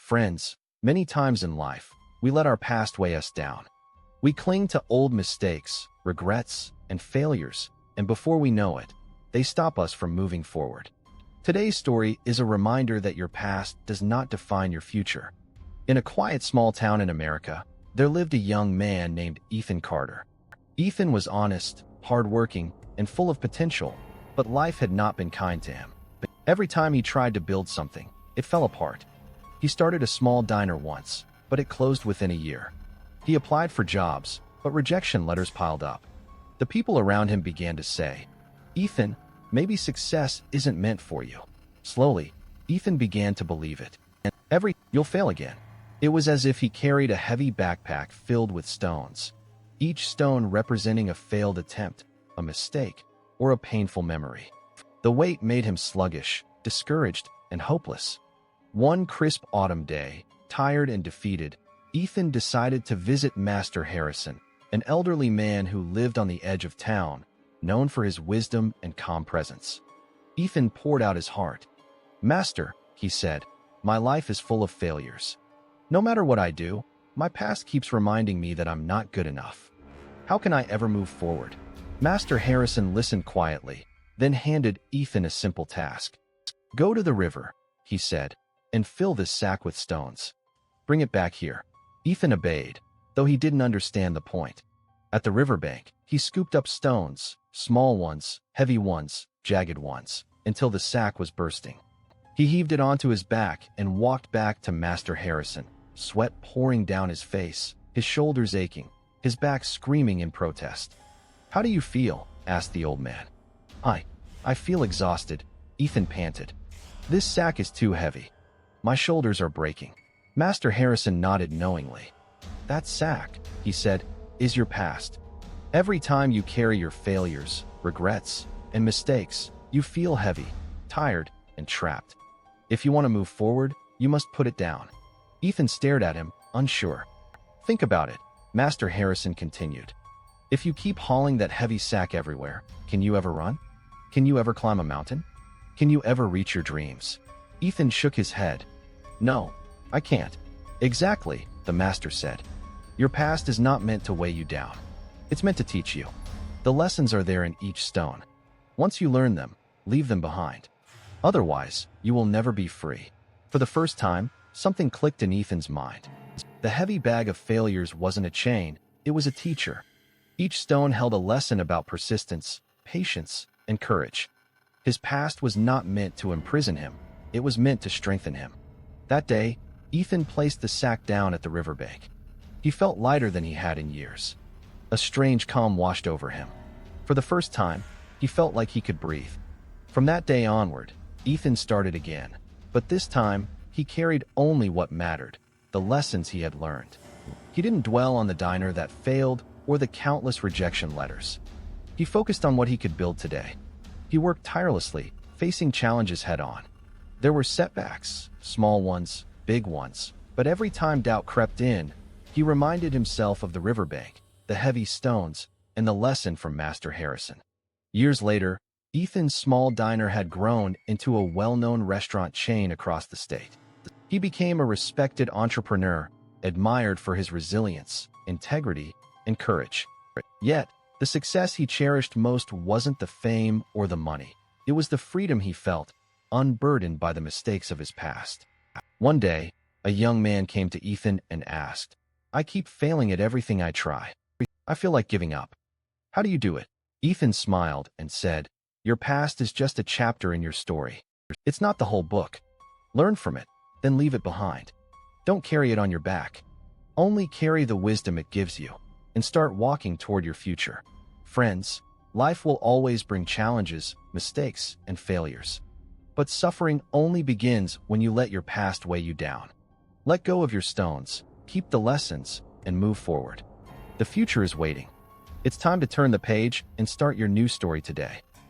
Friends, many times in life, we let our past weigh us down. We cling to old mistakes, regrets, and failures, and before we know it, they stop us from moving forward. Today's story is a reminder that your past does not define your future. In a quiet small town in America, there lived a young man named Ethan Carter. Ethan was honest, hardworking, and full of potential, but life had not been kind to him. Every time he tried to build something, it fell apart. He started a small diner once, but it closed within a year. He applied for jobs, but rejection letters piled up. The people around him began to say, "Ethan, maybe success isn't meant for you." Slowly, Ethan began to believe it. And you'll fail again. It was as if he carried a heavy backpack filled with stones, each stone representing a failed attempt, a mistake, or a painful memory. The weight made him sluggish, discouraged, and hopeless. One crisp autumn day, tired and defeated, Ethan decided to visit Master Harrison, an elderly man who lived on the edge of town, known for his wisdom and calm presence. Ethan poured out his heart. "Master," he said, "my life is full of failures. No matter what I do, my past keeps reminding me that I'm not good enough. How can I ever move forward?" Master Harrison listened quietly, then handed Ethan a simple task. "Go to the river," he said, "and fill this sack with stones. Bring it back here." Ethan obeyed, though he didn't understand the point. At the riverbank, he scooped up stones, small ones, heavy ones, jagged ones, until the sack was bursting. He heaved it onto his back and walked back to Master Harrison, sweat pouring down his face, his shoulders aching, his back screaming in protest. "How do you feel?" asked the old man. I feel exhausted," Ethan panted. "This sack is too heavy. My shoulders are breaking." Master Harrison nodded knowingly. "That sack," he said, "is your past. Every time you carry your failures, regrets, and mistakes, you feel heavy, tired, and trapped. If you want to move forward, you must put it down." Ethan stared at him, unsure. "Think about it," Master Harrison continued. "If you keep hauling that heavy sack everywhere, can you ever run? Can you ever climb a mountain? Can you ever reach your dreams?" Ethan shook his head. "No, I can't." "Exactly," the master said. "Your past is not meant to weigh you down. It's meant to teach you. The lessons are there in each stone. Once you learn them, leave them behind. Otherwise, you will never be free." For the first time, something clicked in Ethan's mind. The heavy bag of failures wasn't a chain, it was a teacher. Each stone held a lesson about persistence, patience, and courage. His past was not meant to imprison him, it was meant to strengthen him. That day, Ethan placed the sack down at the riverbank. He felt lighter than he had in years. A strange calm washed over him. For the first time, he felt like he could breathe. From that day onward, Ethan started again, but this time, he carried only what mattered, the lessons he had learned. He didn't dwell on the diner that failed or the countless rejection letters. He focused on what he could build today. He worked tirelessly, facing challenges head-on. There were setbacks, small ones, big ones, but every time doubt crept in, he reminded himself of the riverbank, the heavy stones, and the lesson from Master Harrison. Years later, Ethan's small diner had grown into a well-known restaurant chain across the state. He became a respected entrepreneur, admired for his resilience, integrity, and courage. Yet, the success he cherished most wasn't the fame or the money. It was the freedom he felt, unburdened by the mistakes of his past. One day, a young man came to Ethan and asked, "I keep failing at everything I try. I feel like giving up. How do you do it?" Ethan smiled and said, "Your past is just a chapter in your story. It's not the whole book. Learn from it, then leave it behind. Don't carry it on your back. Only carry the wisdom it gives you, and start walking toward your future." Friends, life will always bring challenges, mistakes, and failures. But suffering only begins when you let your past weigh you down. Let go of your stones, keep the lessons, and move forward. The future is waiting. It's time to turn the page and start your new story today.